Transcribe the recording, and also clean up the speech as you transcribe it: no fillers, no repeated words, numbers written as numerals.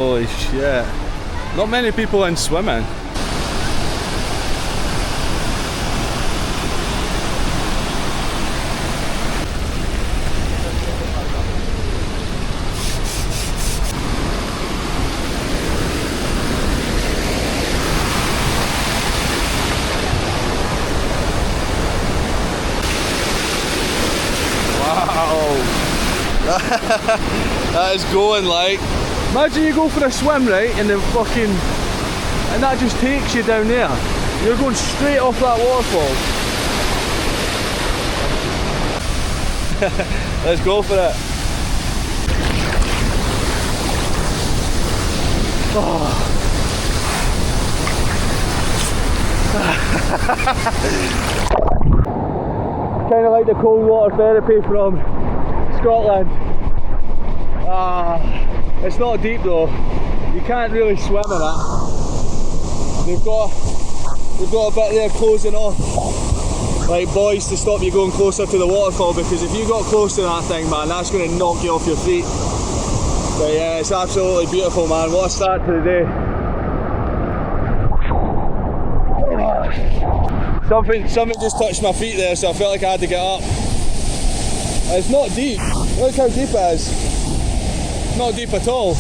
Holy shit. Not many people in swimming. That is going like. Imagine you go for a swim, right, and then fucking, and that just takes you down there. You're going straight off that waterfall. Let's go for it. Oh. Kind of like the cold water therapy from Scotland. It's not deep though. You can't really swim in it. They've got a bit there closing off, like buoys to stop you going closer to the waterfall, because if you got close to that thing, man, that's going to knock you off your feet. But yeah, it's absolutely beautiful, man. What a start to the day. Something just touched my feet there, so I felt like I had to get up. It's not deep. Look how deep it is. Not deep at all.